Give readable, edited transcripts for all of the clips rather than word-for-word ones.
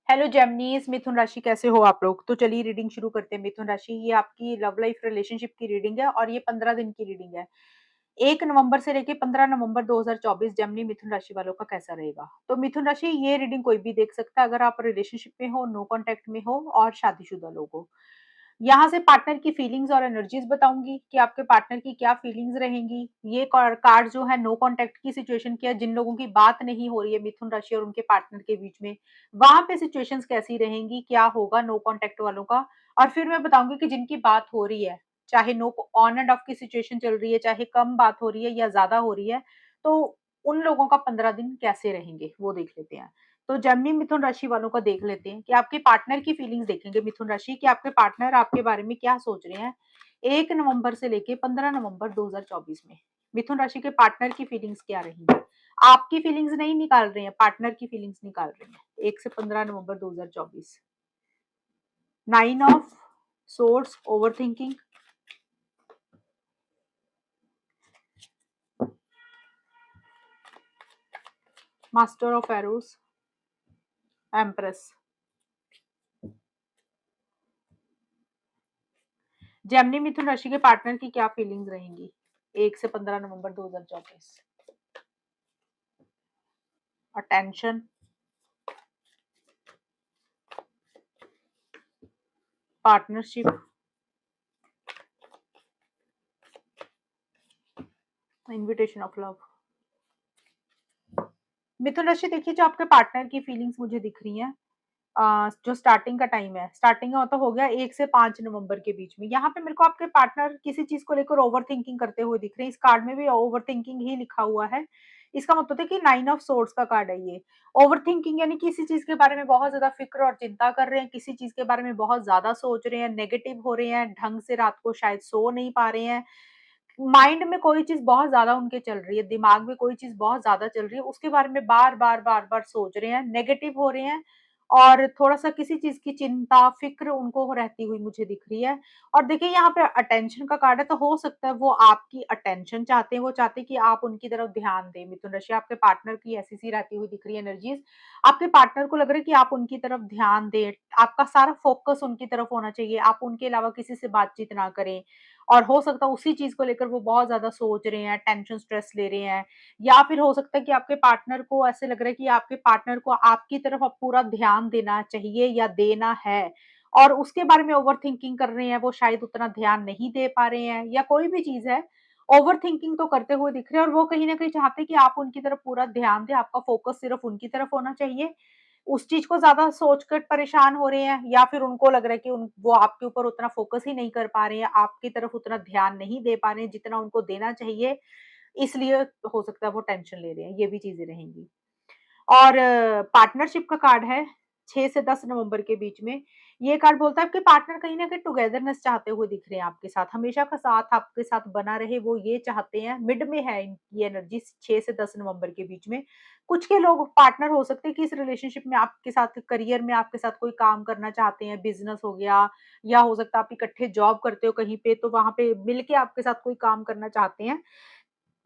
Hello जेमिनीज, मिथुन राशि कैसे हो आप लोग। तो चलिए रीडिंग शुरू करते हैं। मिथुन राशि, ये आपकी लव लाइफ रिलेशनशिप की रीडिंग है और ये 15 दिन की रीडिंग है। 1 नवंबर से लेके 15 नवंबर 2024 जेमिनी मिथुन राशि वालों का कैसा रहेगा। तो मिथुन राशि, ये रीडिंग कोई भी देख सकता है, अगर आप रिलेशनशिप में हो, नो कांटेक्ट में हो और शादीशुदा लोग हो। यहाँ से पार्टनर की फीलिंग्स और एनर्जीज बताऊंगी कि आपके पार्टनर की क्या फीलिंग्स रहेंगी। ये कार्ड जो है नो कांटेक्ट की सिचुएशन की है, जिन लोगों की बात नहीं हो रही है मिथुन राशि और उनके पार्टनर के बीच में, वहां पे सिचुएशंस कैसी रहेंगी, क्या होगा नो कांटेक्ट वालों का। और फिर मैं बताऊंगी कि जिनकी बात हो रही है, चाहे नो ऑन एंड ऑफ की सिचुएशन चल रही है, चाहे कम बात हो रही है या ज्यादा हो रही है, तो उन लोगों का 15 दिन कैसे रहेंगे वो देख लेते हैं। तो जेमिनी मिथुन राशि वालों का देख लेते हैं कि आपके पार्टनर की फीलिंग्स देखेंगे मिथुन राशि कि आपके पार्टनर आपके बारे में क्या सोच रहे हैं 1 नवंबर से लेके 15 नवंबर 2024 में। मिथुन राशि के पार्टनर की फीलिंग्स क्या रहेंगी। आपकी फीलिंग्स नहीं निकाल रहे हैं, पार्टनर की फीलिंग्स निकाल रहे हैं। 1 से 15 नवंबर 2024। 9 of swords, over thinking, master of Eros, empress. Gemini मिथुन राशि के पार्टनर की क्या फीलिंग्स रहेंगी 1 से 15 नवंबर 2024। Attention, partnership, invitation of love. मिथुन राशि, देखिए जो आपके पार्टनर की फीलिंग्स मुझे दिख रही हैं, जो स्टार्टिंग का टाइम है, स्टार्टिंग का मतलब हो गया 1 से 5 नवंबर के बीच में। यहाँ पे मेरे को आपके पार्टनर किसी चीज को लेकर ओवर थिंकिंग करते हुए दिख रहे हैं। इस कार्ड में भी ओवर थिंकिंग ही लिखा हुआ है। इसका मतलब है कि 9 ऑफ सोर्ड्स का कार्ड है ये। ओवर थिंकिंग यानी किसी चीज के बारे में बहुत ज्यादा फिक्र और चिंता कर रहे हैं, किसी चीज के बारे में बहुत ज्यादा सोच रहे हैं, नेगेटिव हो रहे हैं, ढंग से रात को शायद सो नहीं पा रहे हैं। माइंड में कोई चीज बहुत ज्यादा उनके चल रही है, दिमाग में कोई चीज बहुत ज्यादा चल रही है, उसके बारे में बार बार बार बार सोच रहे हैं, नेगेटिव हो रहे हैं। और थोड़ा सा किसी चीज की चिंता फिक्र उनको रहती हुई मुझे दिख रही है। और देखिए यहाँ पे अटेंशन का कार्ड है, तो हो सकता है वो आपकी अटेंशन चाहते हैं, वो चाहते हैं कि आप उनकी तरफ ध्यान दें। मिथुन राशि, आपके पार्टनर की ऐसी सी रहती हुई दिख रही है एनर्जीज। आपके पार्टनर को लग रहा है कि आप उनकी तरफ ध्यान दें, आपका सारा फोकस उनकी तरफ होना चाहिए, आप उनके अलावा किसी से बातचीत ना करें। और हो सकता है उसी चीज को लेकर वो बहुत ज्यादा सोच रहे हैं, टेंशन स्ट्रेस ले रहे हैं। या फिर हो सकता है कि आपके पार्टनर को ऐसे लग रहा है कि आपके पार्टनर को आपकी तरफ अब पूरा ध्यान देना चाहिए या देना है, और उसके बारे में ओवर थिंकिंग कर रहे हैं, वो शायद उतना ध्यान नहीं दे पा रहे हैं, या कोई भी चीज है। ओवर थिंकिंग तो करते हुए दिख रहे हैं और वो कहीं ना कहीं चाहते हैं कि आप उनकी तरफ पूरा ध्यान दें, आपका फोकस सिर्फ उनकी तरफ होना चाहिए। उस चीज को ज्यादा सोचकर परेशान हो रहे हैं, या फिर उनको लग रहा है कि वो आपके ऊपर उतना फोकस ही नहीं कर पा रहे हैं, आपकी तरफ उतना ध्यान नहीं दे पा रहे हैं जितना उनको देना चाहिए। इसलिए हो सकता है वो टेंशन ले रहे हैं, ये भी चीजें रहेंगी। और पार्टनरशिप का कार्ड है 6 से 10 नवंबर के बीच में। ये कार्ड बोलता है आपके पार्टनर कहीं न कहीं टुगेदरनेस चाहते हुए दिख रहे हैं आपके साथ, हमेशा का साथ आपके साथ बना रहे, वो ये चाहते हैं। मिड में है इनकी एनर्जी 6 से 10 नवंबर के बीच में। कुछ के लोग पार्टनर हो सकते हैं कि इस रिलेशनशिप में आपके साथ, करियर में आपके साथ कोई काम करना चाहते हैं, बिज़नेस हो गया, या हो सकता है आप इकट्ठे जॉब करते हो कहीं पे, तो वहाँ पे मिलके आपके साथ कोई काम करना चाहते हैं।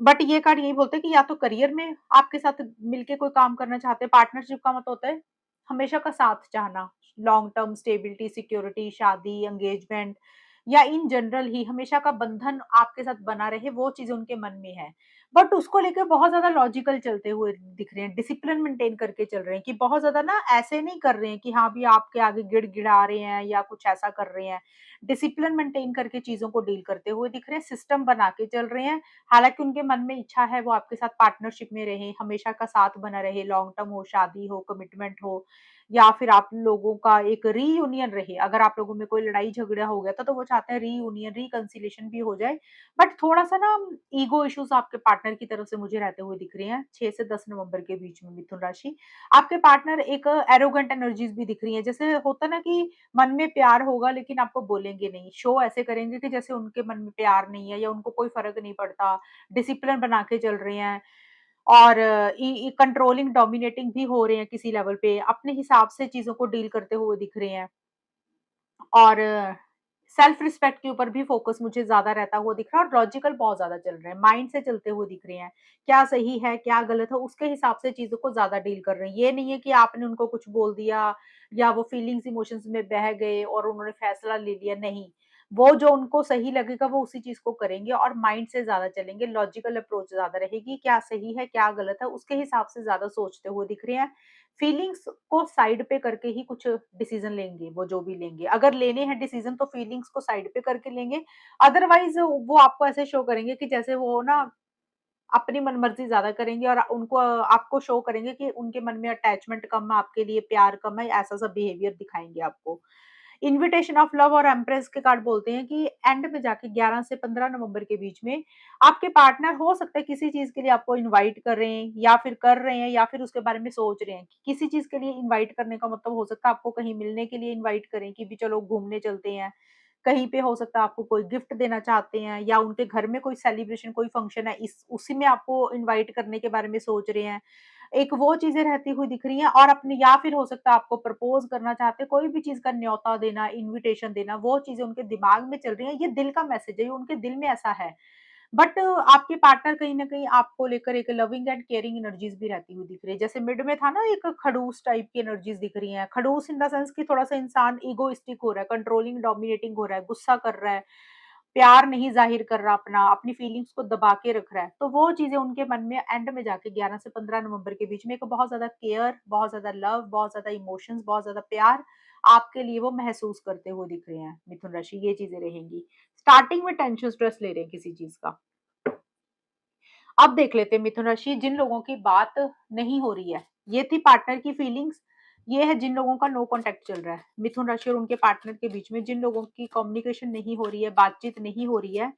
बट ये कार्ड यही बोलते हैं कि या तो करियर में आपके साथ मिलके कोई काम करना चाहते हैं। पार्टनरशिप का मतलब होता है हमेशा का साथ चाहना, लॉन्ग टर्म स्टेबिलिटी, सिक्योरिटी, शादी, एंगेजमेंट, या इन जनरल ही हमेशा का बंधन आपके साथ बना रहे, वो चीज़ उनके मन में है। बट उसको लेकर बहुत ज़्यादा लॉजिकल चलते हुए दिख रहे हैं, डिसिप्लिन मेंटेन करके चल रहे हैं, कि बहुत ज़्यादा ना ऐसे नहीं कर रहे हैं कि हाँ, भी आपके आगे गिड़गिड़ा रहे हैं या कुछ ऐसा कर रहे हैं। डिसिप्लिन मेंटेन करके चीज़ों को डील करते हुए दिख रहे हैं, सिस्टम बना के चल रहे हैं। हालाँकि उनके मन में इच्छा है वो आपके साथ पार्टनरशिप में रहें, हमेशा का साथ बना रहे, लॉन्ग टर्म हो, शादी हो, कमिटमेंट हो, या फिर आप लोगों का एक रीयूनियन रहे। अगर आप लोगों में कोई लड़ाई झगड़ा हो गया था, तो वो चाहते हैं रीयूनियन, रिकंसिलिएशन भी हो जाए। बट थोड़ा-सा ना ईगो इश्यूज़ आपके पार्टनर की तरफ से मुझे रहते हुए दिख रहे हैं, 6 से 10 नवंबर के बीच में मिथुन राशि। आपके पार्टनर एक एरोगेंट एनर्जीज़ भी दिख रही हैं, जैसे होता है ना कि मन में प्यार होगा लेकिन आपको बोलेंगे नहीं, शो ऐसे करेंगे कि जैसे उनके मन में प्यार नहीं है या उनको कोई फ़र्क नहीं पड़ता, डिसिप्लिन बना के चल रहे हैं। और कंट्रोलिंग, डोमिनेटिंग भी हो रहे हैं किसी लेवल पे, अपने हिसाब से चीज़ों को डील करते हुए दिख रहे हैं। और सेल्फ रिस्पेक्ट के ऊपर भी फोकस मुझे ज़्यादा रहता हुआ दिख रहा है और लॉजिकल बहुत ज़्यादा चल रहे हैं, माइंड से चलते हुए दिख रहे हैं। क्या सही है, क्या गलत है, उसके हिसाब से चीज़ों को ज़्यादा डील कर रहे हैं। ये नहीं है कि आपने उनको कुछ बोल दिया या वो फीलिंग्स, इमोशंस में बह गए और उन्होंने फैसला ले लिया, नहीं। वो जो उनको सही लगेगा वो उसी चीज़ को करेंगे और माइंड से ज़्यादा चलेंगे, लॉजिकल अप्रोच ज़्यादा रहेगी, क्या सही है, क्या गलत है, उसके हिसाब से ज़्यादा सोचते हुए दिख रहे हैं। फीलिंग्स को साइड पे करके ही कुछ डिसीजन लेंगे, वो जो भी लेंगे। अगर लेने हैं डिसीजन तो फीलिंग्स को साइड पे करके लेंगे, अदरवाइज़ वो आपको ऐसे शो करेंगे कि जैसे वो ना अपनी मनमर्ज़ी ज़्यादा करेंगे और उनको आपको शो करेंगे कि उनके मन में अटैचमेंट कम है, आपके लिए प्यार कम है, ऐसा-सा बिहेवियर दिखाएँगे आपको। इन्विटेशन ऑफ लव और एम्प्रेस के कार्ड बोलते हैं कि एंड में जाके 11 से 15 नवंबर के बीच में आपके पार्टनर हो सकता है किसी चीज़ के लिए आपको इनवाइट कर रहे हैं या फिर कर रहे हैं या फिर उसके बारे में सोच रहे हैं। किसी चीज़ के लिए इनवाइट करने का मतलब हो सकता है आपको कहीं मिलने के लिए इनवाइट करें कि भी चलो घूमने चलते हैं। कहीं पे हो सकता है आपको कोई गिफ्ट देना चाहते हैं या उनके घर में कोई सेलिब्रेशन, कोई फंक्शन है, इस उसी में आपको इनवाइट करने के बारे में सोच रहे हैं। एक वो चीज़ें रहती हुई दिख रही हैं और अपने या फिर हो सकता है आपको प्रपोज़ करना चाहते हैं, कोई भी चीज़ का न्योता देना, इन्विटेशन देना, वो चीज़ें उनके दिमाग में चल रही हैं। ये दिल का मैसेज है, ये उनके दिल में ऐसा है। बट आपके पार्टनर कहीं न कहीं आपको लेकर एक लविंग एंड केयरिंग एनर्जीज़ भी रहती हुई दिख रही है। जैसे मिड में था ना, एक खड़ूस टाइप की एनर्जीज़ दिख रही हैं। खड़ूस इन द सेंस कि थोड़ा-सा इंसान इगोइस्टिक हो रहा है, कंट्रोलिंग, डोमिनेटिंग हो रहा है, गुस्सा कर रहा है, प्यार नहीं ज़ाहिर कर रहा अपना, अपनी फीलिंग्स को दबा के रख रहा है। तो वो चीज़ें उनके मन में एंड में जाके 11 से 15 नवंबर के बीच में एक बहुत ज़्यादा केयर, बहुत ज़्यादा लव, बहुत ज़्यादा इमोशंस, बहुत ज़्यादा प्यार आपके लिए वो महसूस करते हुए दिख रहे हैं, मिथुन राशि, ये चीज़ें रहेंगी। स्टार्टिंग में टेंशन, स्ट्रेस ले रहे हैं किसी चीज़ का। अब देख लेते हैं मिथुन राशि, जिन लोगों की बात नहीं हो रही है, ये थी पार्टनर की फीलिंग्स। ये है जिन लोगों का नो कॉन्टैक्ट चल रहा है, मिथुन राशि और उनके पार्टनर के बीच में जिन लोगों की कम्युनिकेशन नहीं हो रही है, बातचीत नहीं हो रही है,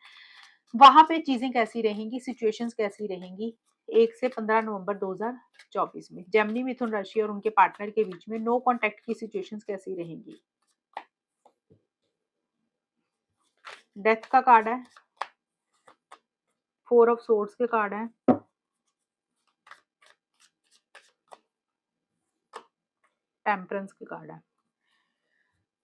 वहाँ पे चीज़ें कैसी रहेंगी, सिचुएशंस कैसी रहेंगी 1 से 15 नवंबर 2024 में। जेमिनी, मिथुन राशि और उनके पार्टनर के बीच में नो कॉन्टैक्ट की सिचुएशंस कैसी रहेंगी? डेथ का कार्ड है, 4 ऑफ सोर्ड्स के कार्ड है, टेम्परेंस के कार्ड है।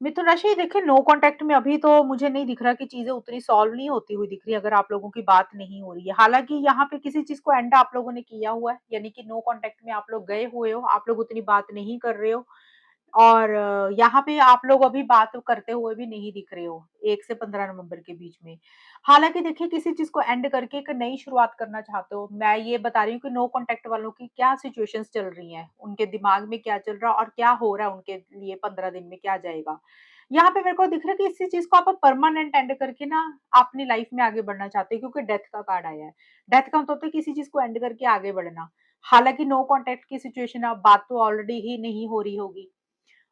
मिथुन राशि, देखिए नो कॉन्टैक्ट में अभी तो मुझे नहीं दिख रहा कि चीज़ें उतनी सॉल्व नहीं होती हुई दिख रही है, अगर आप लोगों की बात नहीं हो रही है। हालाँकि यहाँ पे किसी चीज़ को एंड आप लोगों ने किया हुआ है, यानी कि नो कॉन्टैक्ट में आप लोग गए हुए हो, आप लोग उतनी बात नहीं कर रहे हो और यहाँ पे आप लोग अभी बात करते हुए भी नहीं दिख रहे हो, 1 से 15 नवंबर के बीच में। हालाँकि देखिए किसी चीज़ को एंड करके एक नई शुरुआत करना चाहते हो। मैं ये बता रही हूँ कि नो कॉन्टैक्ट वालों की क्या सिचुएशंस चल रही हैं, उनके दिमाग में क्या चल रहा है और क्या हो रहा है उनके लिए 15 दिन में क्या जाएगा। यहाँ पे मेरे को दिख रहा है कि इसी चीज़ को आप परमानेंट एंड करके ना अपनी लाइफ में आगे बढ़ना चाहते हो, क्योंकि डेथ का कार्ड आया है। डेथ का मतलब होता है किसी चीज़ को एंड करके आगे बढ़ना। हालाँकि नो कॉन्टैक्ट की सिचुएशन है, अब बात तो ऑलरेडी ही नहीं हो रही होगी।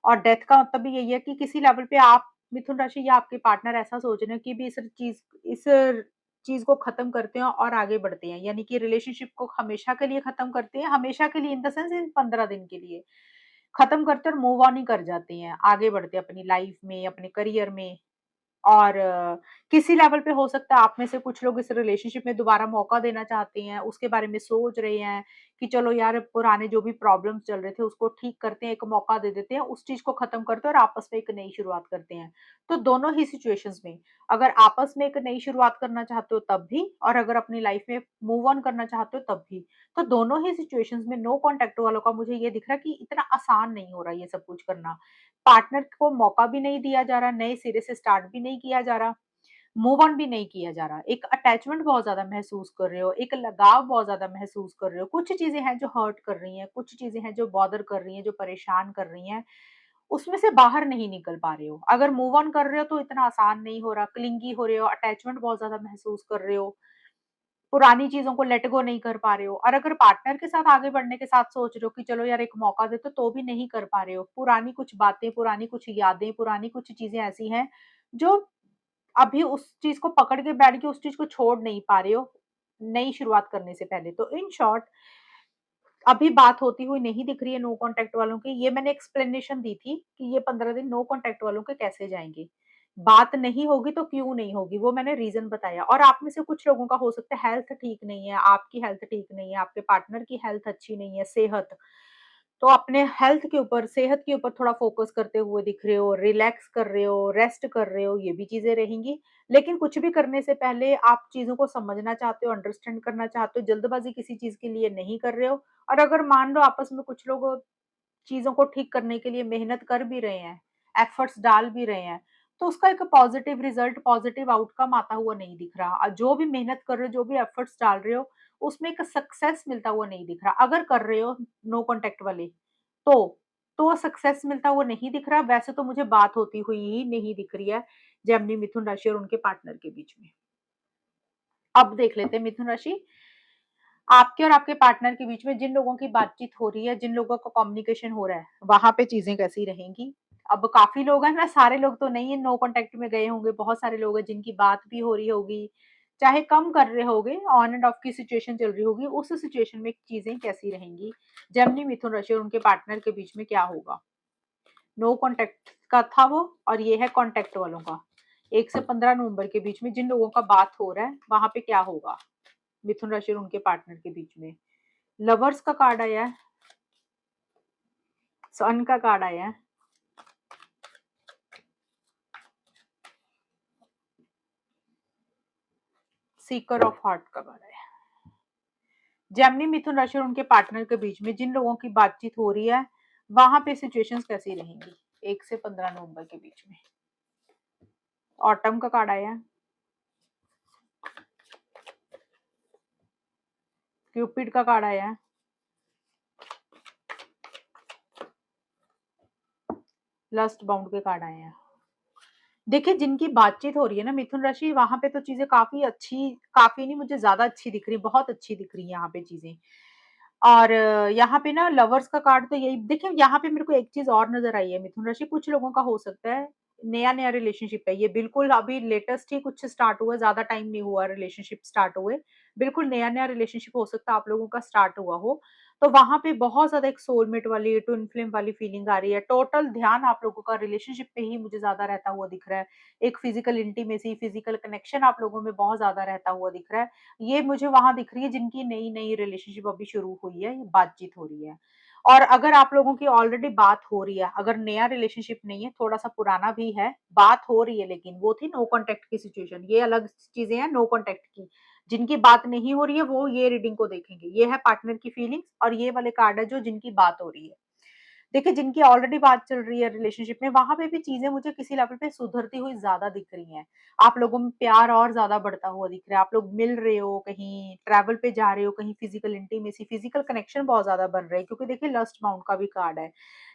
और डेथ का मतलब भी यही है कि किसी लेवल पे आप, मिथुन राशि या आपके पार्टनर ऐसा सोच रहे हैं कि भी इस चीज़ को खत्म करते हैं और आगे बढ़ते हैं। यानी कि रिलेशनशिप को हमेशा के लिए खत्म करते हैं, हमेशा के लिए इन द सेंस इन 15 दिन के लिए। खत्म करते हैं और मूव ऑन ही कर जाते हैं, आगे बढ़ते हैं अपनी लाइफ में, अपने करियर में। और किसी लेवल पे हो सकता है आप में से कुछ लोग इस रिलेशनशिप में दोबारा मौका देना चाहते हैं, उसके बारे में सोच रहे हैं कि चलो यार पुराने जो भी प्रॉब्लम्स चल रहे थे उसको ठीक करते हैं, एक मौका दे देते हैं, उस चीज़ को खत्म करते हैं और आपस में एक नई शुरुआत करते हैं। तो दोनों ही सिचुएशंस में अगर आपस में एक नई शुरुआत करना चाहते हो तब भी और अगर अपनी लाइफ में मूव ऑन करना चाहते हो तब भी। तो दोनों ही सिचुएशंस में नो कॉन्टैक्ट वालों का मुझे ये दिख रहा है कि इतना आसान नहीं हो रहा ये सब कुछ करना। पार्टनर को मौका भी नहीं दिया जा रहा, नए सिरे से स्टार्ट भी नहीं किया जा रहा, मूव ऑन भी नहीं किया जा रहा। एक अटैचमेंट बहुत ज़्यादा महसूस कर रहे हो, एक लगाव बहुत ज़्यादा महसूस कर रहे हो। कुछ चीज़ें हैं जो हर्ट कर रही हैं, कुछ चीज़ें हैं जो बॉदर कर रही हैं, जो परेशान कर रही हैं, उसमें से बाहर नहीं निकल पा रहे हो। अगर मूव ऑन कर रहे हो तो इतना आसान नहीं हो रहा, क्लिंगी हो रहे हो, अटैचमेंट बहुत ज़्यादा महसूस कर रहे हो, पुरानी चीज़ों को लेट गो नहीं कर पा रहे हो। और अगर पार्टनर के साथ आगे बढ़ने के साथ सोच रहे हो कि चलो यार एक मौका दे, तो भी नहीं कर पा रहे हो। पुरानी कुछ बातें, पुरानी कुछ यादें, पुरानी कुछ चीज़ें ऐसी हैं जो अभी उस चीज़ को पकड़ के बैठ के उस चीज़ को छोड़ नहीं पा रहे हो, नई शुरुआत करने से पहले। तो इन शॉर्ट अभी बात होती हुई नहीं दिख रही है नो कॉन्टैक्ट वालों की। ये मैंने एक्सप्लेनेशन दी थी कि ये 15 दिन नो कॉन्टैक्ट वालों के कैसे जाएँगे। बात नहीं होगी तो क्यों नहीं होगी, वो मैंने रीज़न बताया। और आप में से कुछ लोगों का हो सकता है हेल्थ ठीक नहीं है, आपकी हेल्थ ठीक नहीं है, आपके पार्टनर की हेल्थ अच्छी नहीं है, सेहत। तो अपने हेल्थ के ऊपर, सेहत के ऊपर थोड़ा फ़ोकस करते हुए दिख रहे हो, रिलैक्स कर रहे हो, रेस्ट कर रहे हो, ये भी चीज़ें रहेंगी। लेकिन कुछ भी करने से पहले आप चीज़ों को समझना चाहते हो, अंडरस्टैंड करना चाहते हो, जल्दबाज़ी किसी चीज़ के लिए नहीं कर रहे हो। और अगर मान लो आपस में कुछ लोग चीज़ों को ठीक करने के लिए मेहनत कर भी रहे हैं, एफर्ट्स डाल भी रहे हैं, तो उसका एक पॉज़िटिव रिज़ल्ट, पॉज़िटिव आउटकम आता हुआ नहीं दिख रहा। जो भी मेहनत कर रहे हो, जो भी एफर्ट्स डाल रहे हो, उसमें एक सक्सेस मिलता हुआ नहीं दिख रहा। अगर कर रहे हो नो कॉन्टैक्ट वाले, तो सक्सेस मिलता हुआ नहीं दिख रहा। वैसे तो मुझे बात होती हुई ही नहीं दिख रही है, जेमिनी, मिथुन राशि और उनके पार्टनर के बीच में। अब देख लेते हैं मिथुन राशि, आपके और आपके पार्टनर के बीच में जिन लोगों की बातचीत हो रही है, जिन लोगों का कम्युनिकेशन हो रहा है, वहाँ पे चीज़ें कैसी रहेंगी? अब काफ़ी लोग हैं ना, सारे लोग तो नहीं है नो कॉन्टैक्ट में गए होंगे, बहुत सारे लोग हैं जिनकी बात भी हो रही होगी, चाहे कम कर रहे होंगे, ऑन एंड ऑफ की सिचुएशन चल रही होगी, उस सिचुएशन में चीज़ें कैसी रहेंगी? जेमिनी, मिथुन राशि और उनके पार्टनर के बीच में क्या होगा? नो कॉन्टैक्ट का था वो, और ये है कॉन्टैक्ट वालों का। 1 से 15 नवंबर के बीच में जिन लोगों का बात हो रहा है, वहाँ पे क्या होगा? मिथुन राशि और उनके पार्टनर के बीच में। लवर्स का कार्ड आया है, सन का कार्ड आया है, सीकर ऑफ हार्ट का कार्ड आया है। जेमिनी, मिथुन राशि और उनके पार्टनर के बीच में जिन लोगों की बातचीत हो रही है, वहां पे सिचुएशंस कैसी रहेंगी 1 से 15 नवंबर के बीच में? ऑटम का कार्ड आया है, क्यूपिड का कार्ड आया है, लस्ट बाउंड के कार्ड आए हैं। देखिए, जिनकी बातचीत हो रही है ना मिथुन राशि, वहां पे तो चीजें काफी अच्छी, काफी नहीं, मुझे ज्यादा अच्छी दिख रही, बहुत अच्छी दिख रही है यहाँ पे चीजें। और यहाँ पे ना लवर्स का कार्ड तो यही देखिए, यहाँ पे मेरे को एक चीज और नजर आई है मिथुन राशि, कुछ लोगों का हो सकता है नया नया रिलेशनशिप है, ये बिल्कुल अभी लेटेस्ट ही कुछ स्टार्ट हुआ, ज्यादा टाइम नहीं हुआ रिलेशनशिप स्टार्ट हुए, बिल्कुल नया नया रिलेशनशिप हो सकता है आप लोगों का स्टार्ट हुआ हो। तो वहां पे बहुत ज्यादा एक सोलमेट वाली, ट्विन फ्लेम वाली फीलिंग आ रही है। टोटल ध्यान आप लोगों का रिलेशनशिप पे ही मुझे ज्यादा रहता हुआ दिख रहा है। एक फिजिकल इंटीमेसी, फिजिकल कनेक्शन आप लोगों में बहुत ज्यादा रहता हुआ दिख रहा है। ये मुझे वहां दिख रही है जिनकी नई नई रिलेशनशिप अभी शुरू हुई है, बातचीत हो रही है। और अगर आप लोगों की ऑलरेडी बात हो रही है, अगर नया रिलेशनशिप नहीं है, थोड़ा सा पुराना भी है, बात हो रही है, लेकिन वो थी नो कॉन्टेक्ट की सिचुएशन, ये अलग चीजें हैं नो कॉन्टेक्ट की। जिनकी बात नहीं हो रही है वो ये रीडिंग को देखेंगे, ये है पार्टनर की फीलिंग्स, और ये वाले कार्ड है जो जिनकी बात हो रही है। देखिए, जिनकी ऑलरेडी बात चल रही है रिलेशनशिप में, वहां पे भी चीजें मुझे किसी लेवल पे सुधरती हुई ज्यादा दिख रही हैं। आप लोगों में प्यार और ज्यादा बढ़ता हुआ दिख रहा है, आप लोग मिल रहे हो, कहीं ट्रैवल पे जा रहे हो, कहीं फिजिकल इंटीमेसी, फिजिकल कनेक्शन बहुत ज्यादा बन रहे हैं, क्योंकि देखिए लस्ट माउंट का भी कार्ड है।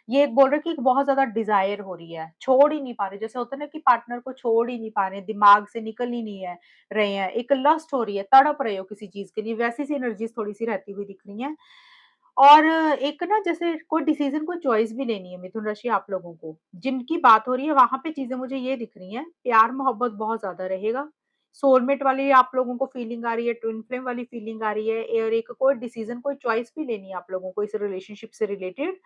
ये एक बोल रहे कि एक बहुत ज्यादा डिजायर हो रही है, छोड़ ही नहीं पा रहे, जैसे होता है ना कि पार्टनर को छोड़ ही नहीं पा रहे, दिमाग से निकल ही नहीं है रहे हैं, एक लस्ट हो रही है, तड़प रहे हो किसी चीज के लिए, वैसी सी एनर्जीज थोड़ी सी रहती हुई दिख रही है। और एक ना, जैसे कोई डिसीजन, कोई चॉइस भी लेनी है मिथुन राशि आप लोगों को, जिनकी बात हो रही है वहां पे चीजें मुझे ये दिख रही हैं, प्यार मोहब्बत बहुत ज्यादा रहेगा, सोलमेट वाली आप लोगों को फीलिंग आ रही है, ट्विन फ्लेम वाली फीलिंग आ रही है, और एक कोई डिसीजन, कोई चॉइस भी लेनी है आप लोगों को इस रिलेशनशिप से रिलेटेड।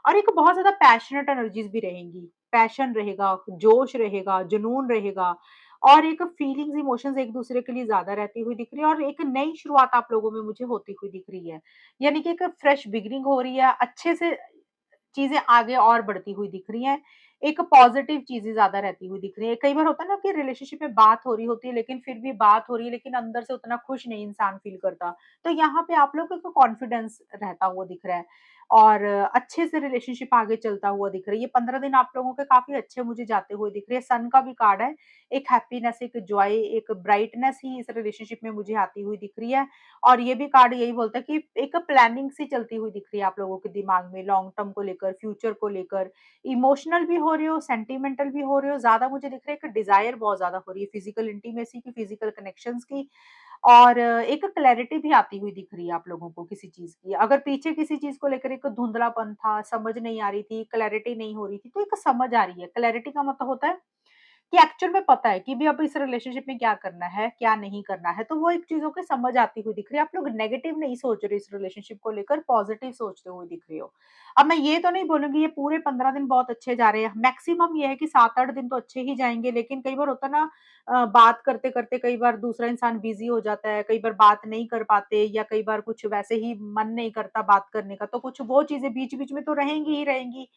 और एक बहुत ज्यादा पैशनेट एनर्जीज भी रहेंगी, पैशन रहेगा, जोश रहेगा, जुनून रहेगा, और एक फीलिंग्स, इमोशंस एक दूसरे के लिए ज्यादा रहती हुई दिख रही है, और एक नई शुरुआत आप लोगों में मुझे होती हुई दिख रही है। यानी कि एक फ्रेश बिगिनिंग हो रही है, अच्छे से चीज़ें आगे और बढ़ती हुई दिख रही हैं। एक पॉज़िटिव चीज़ें ज़्यादा रहती हुई दिख रही हैं। कई बार होता है ना कि रिलेशनशिप में बात हो रही होती है, लेकिन फिर भी बात हो रही है, लेकिन अंदर से उतना खुश नहीं इंसान फ़ील करता। तो यहाँ पे आप लोगों को कॉन्फिडेंस रहता हुआ दिख रहा है, और अच्छे से रिलेशनशिप आगे चलता हुआ दिख रही है। ये 15 दिन आप लोगों के काफ़ी अच्छे मुझे जाते हुए दिख रहे हैं। सन का भी कार्ड है, एक हैप्पीनेस, एक जॉय, एक ब्राइटनेस ही इस रिलेशनशिप में मुझे आती हुई दिख रही है। और ये भी कार्ड यही बोलता है कि एक प्लानिंग सी चलती हुई दिख रही है आप लोगों के दिमाग में, लॉन्ग टर्म को लेकर, फ्यूचर को लेकर, इमोशनल भी हो रहे हो, सेंटिमेंटल भी हो रहे हो, ज्यादा मुझे दिख रहा है कि डिजायर बहुत ज्यादा हो रही है, फिजिकल इंटीमेसी की, फिजिकल कनेक्शंस की, और एक क्लैरिटी भी आती हुई दिख रही है आप लोगों को किसी चीज की। अगर पीछे किसी चीज को लेकर एक धुंधलापन था, समझ नहीं आ रही थी, क्लैरिटी नहीं हो रही थी, तो एक समझ आ रही है। क्लैरिटी का मतलब होता है कि एक्चुअल में पता है कि भी अब इस रिलेशनशिप में क्या करना है, क्या नहीं करना है, तो वो एक चीज़ों की समझ आती हुई दिख रही है। आप लोग नेगेटिव नहीं सोच रहे इस रिलेशनशिप को लेकर, पॉजिटिव सोचते हुए दिख रही हो। अब मैं ये तो नहीं बोलूँगी ये पूरे 15 दिन बहुत अच्छे जा रहे हैं, मैक्सिमम ये है कि 7-8 दिन तो अच्छे ही जाएँगे, लेकिन कई बार होता है ना बात करते-करते कई बार दूसरा इंसान बिज़ी हो जाता है, कई बार बात नहीं कर पाते या कई बार कुछ वैसे ही मन नहीं करता बात करने का, तो कुछ वो चीज़ें बीच-बीच में तो रहेंगी ही रहेंगी।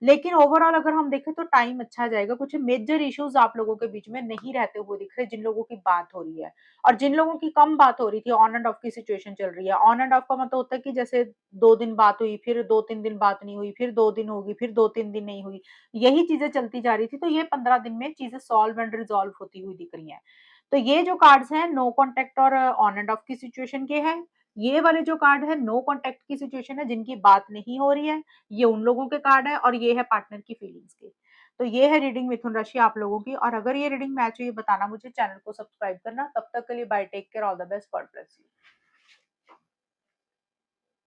लेकिन ओवरऑल अगर हम देखें तो टाइम अच्छा जाएगा, कुछ मेजर इश्यूज़ आप लोगों के बीच में नहीं रहते हुए दिख रहे, जिन लोगों की बात हो रही है। और जिन लोगों की कम बात हो रही थी, ऑन एंड ऑफ की सिचुएशन चल रही है। ऑन एंड ऑफ का मतलब होता है कि जैसे 2 दिन बात हुई, फिर 2-3 दिन बात नहीं हुई, फिर 2 दिन होगी, फिर 2-3 दिन नहीं हुई। यही चीज़ें चलती जा रही थी, तो ये 15 दिन में चीज़ें सॉल्व एंड रिज़ॉल्व होती हुई दिख रही हैं। तो ये जो कार्ड्स हैं, नो कॉन्टैक्ट और ऑन एंड ऑफ की सिचुएशन के हैं। ये वाले जो कार्ड है, नो कॉन्टैक्ट की सिचुएशन है, जिनकी बात नहीं हो रही है। ये उन लोगों के कार्ड है और ये है पार्टनर की फीलिंग्स के। तो ये है रीडिंग मिथुन राशि आप लोगों की, और अगर ये रीडिंग मैच हुई है बताना मुझे, चैनल को सब्सक्राइब करना। तब तक के लिए bye, take care, all the best, God bless you.